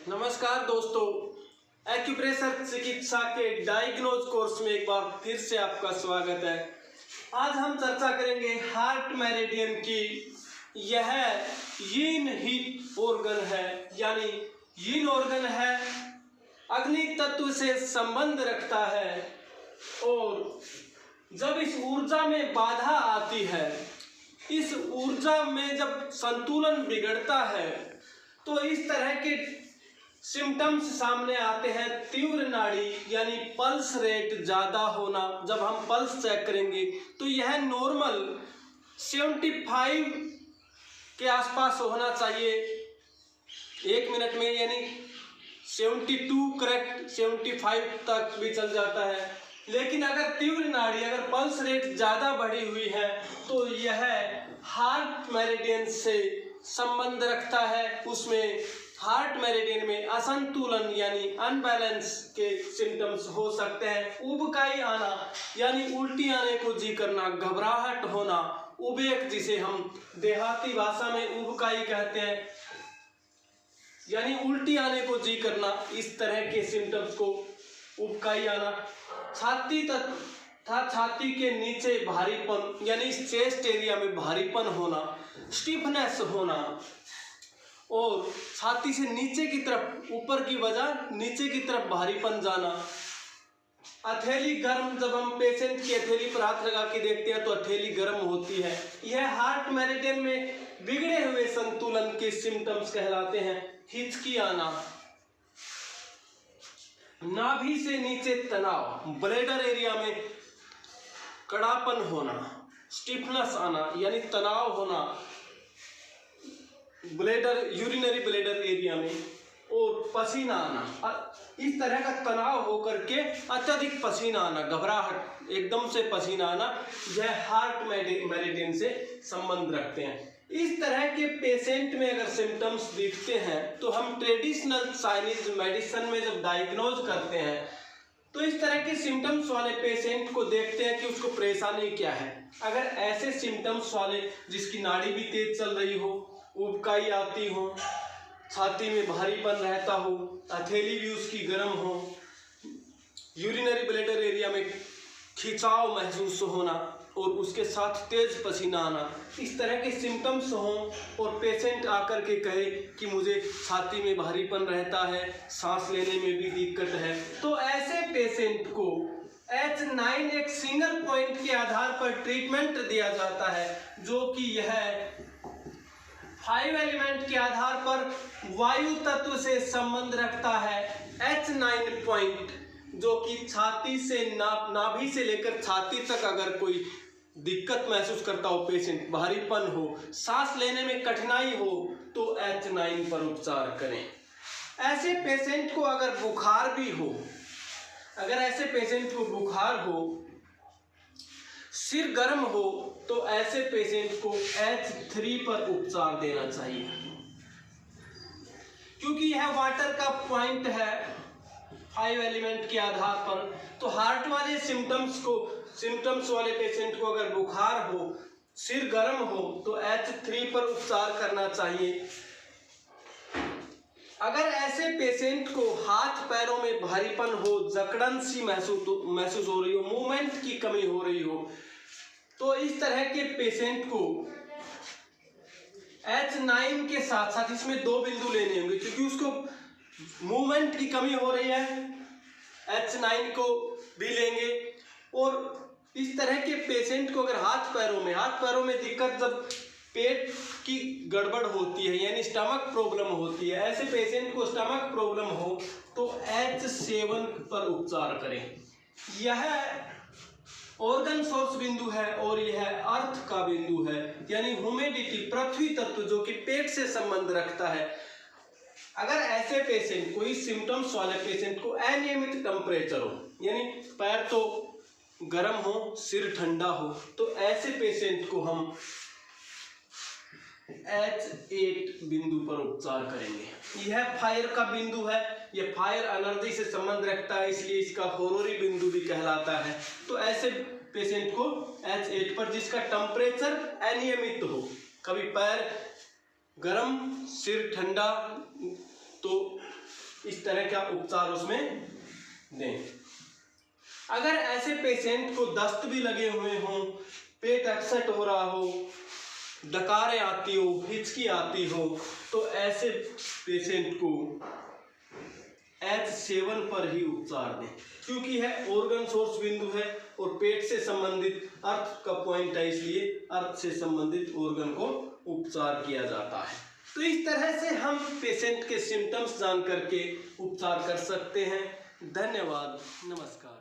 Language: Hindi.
नमस्कार दोस्तों, एक्यूप्रेशर चिकित्सा के डायग्नोज कोर्स में एक बार फिर से आपका स्वागत है। आज हम चर्चा करेंगे हार्ट मेरिडियन की। यह यीन हीट ऑर्गन है, यानी यीन ऑर्गन है, अग्नि तत्व से संबंध रखता है और जब इस ऊर्जा में बाधा आती है, इस ऊर्जा में जब संतुलन बिगड़ता है तो इस तरह के सिम्टम्स सामने आते हैं। तीव्र नाड़ी यानी पल्स रेट ज़्यादा होना। जब हम पल्स चेक करेंगे तो यह नॉर्मल 75 के आसपास होना चाहिए 1 मिनट में, यानी 72 करेक्ट, 75 तक भी चल जाता है। लेकिन अगर तीव्र नाड़ी, अगर पल्स रेट ज़्यादा बढ़ी हुई है तो यह हार्ट मेरिडियन से संबंध रखता है। उसमें हार्ट मेरिडियन में असंतुलन यानी अनबैलेंस के सिम्टम्स हो सकते हैं। उबकाई आना यानी उल्टी आने को जी करना, घबराहट होना, उबेक जिसे हम देहाती भाषा में उबकाई कहते हैं, यानी उल्टी आने को जी करना, इस तरह के सिम्टम्स को उबकाई आना। छाती तथा छाती के नीचे भारीपन यानी चेस्ट एरिया में भारीपन होना, स्टिफनेस होना और छाती से नीचे की तरफ, ऊपर की वजह नीचे की तरफ भारीपन जाना। हथेली गर्म, जब हम पेशेंट की हथेली पर हाथ लगा के देखते हैं तो हथेली गर्म होती है। यह हार्ट मेरिडियन में बिगड़े हुए संतुलन के सिम्टम्स कहलाते हैं। हिचकी आना, नाभि से नीचे तनाव, ब्लैडर एरिया में कड़ापन होना, स्टिफनेस आना यानी तनाव होना ब्लैडर, यूरिनरी ब्लैडर एरिया में, और पसीना आना। इस तरह का तनाव होकर के अत्यधिक पसीना आना, घबराहट, एकदम से पसीना आना, यह हार्ट मेरिडियन से संबंध रखते हैं। इस तरह के पेशेंट में अगर सिम्टम्स दिखते हैं तो हम ट्रेडिशनल चाइनीज मेडिसिन में जब डायग्नोज करते हैं तो इस तरह के सिम्टम्स वाले पेशेंट को देखते हैं कि उसको परेशानी क्या है। अगर ऐसे सिम्टम्स वाले, जिसकी नाड़ी भी तेज चल रही हो, उबकाई आती हो, छाती में भारीपन रहता हो, हथेली भी उसकी गर्म हो, यूरिनरी ब्लैडर एरिया में खिंचाव महसूस होना और उसके साथ तेज पसीना आना, इस तरह के सिम्टम्स हों और पेशेंट आकर के कहे कि मुझे छाती में भारीपन रहता है, सांस लेने में भी दिक्कत है, तो ऐसे पेशेंट को H9 एक सिंगल पॉइंट के आधार पर ट्रीटमेंट दिया जाता है, जो कि यह 5 एलिमेंट के आधार पर वायु तत्व से संबंध रखता है। H9 पॉइंट, जो कि छाती से नाभि से लेकर छाती तक अगर कोई दिक्कत महसूस करता हो पेशेंट, भारीपन हो, सांस लेने में कठिनाई हो, तो H9 पर उपचार करें। ऐसे पेशेंट को अगर बुखार भी हो, अगर ऐसे पेशेंट को बुखार हो, सिर गर्म हो, तो ऐसे पेशेंट को H3 पर उपचार देना चाहिए, क्योंकि यह वाटर का पॉइंट है 5 एलिमेंट के आधार पर। तो हार्ट वाले सिम्टम्स वाले पेशेंट को अगर बुखार हो, सिर गर्म हो, तो H3 पर उपचार करना चाहिए। अगर ऐसे पेशेंट को हाथ पैरों में भारीपन हो, जकड़न सी महसूस हो रही हो, मूवमेंट की कमी हो रही हो, तो इस तरह के पेशेंट को H9 के साथ साथ इसमें 2 बिंदु लेने होंगे, क्योंकि उसको मूवमेंट की कमी हो रही है, H9 को भी लेंगे। और इस तरह के पेशेंट को अगर हाथ पैरों में दिक्कत, जब पेट की गड़बड़ होती है यानी स्टमक प्रॉब्लम होती है, ऐसे पेशेंट को स्टमक प्रॉब्लम हो तो H7 पर उपचार करें। यह ऑर्गन सोर्स बिंदु है और यह अर्थ का बिंदु है, यानी ह्यूमिडिटी, पृथ्वी तत्व, जो कि पेट से संबंध रखता है। अगर ऐसे पेशेंट को, इस सिम्टम्स वाले पेशेंट को अनियमित टेम्परेचर हो, यानी पैर तो गर्म हो, सिर ठंडा हो, तो ऐसे पेशेंट को हम H8 बिंदु पर उपचार करेंगे। यह फायर का बिंदु है, यह फायर एनर्जी से संबंध रखता है, इसलिए इसका होरोरी बिंदु भी कहलाता है। तो ऐसे पेशेंट को H8 पर, जिसका टेम्परेचर अनियमित हो, कभी पैर गर्म, सिर ठंडा, तो इस तरह का उपचार उसमें दें। अगर ऐसे पेशेंट को दस्त भी लगे हुए हों, पेट अपसेट हो रहा हो, डकारें आती हो, हिचकी आती हो, तो ऐसे पेशेंट को H7 पर ही उपचार दें, क्योंकि है ऑर्गन सोर्स बिंदु है और पेट से संबंधित अर्थ का पॉइंट है, इसलिए अर्थ से संबंधित ऑर्गन को उपचार किया जाता है। तो इस तरह से हम पेशेंट के सिम्टम्स जान करके उपचार कर सकते हैं। धन्यवाद, नमस्कार।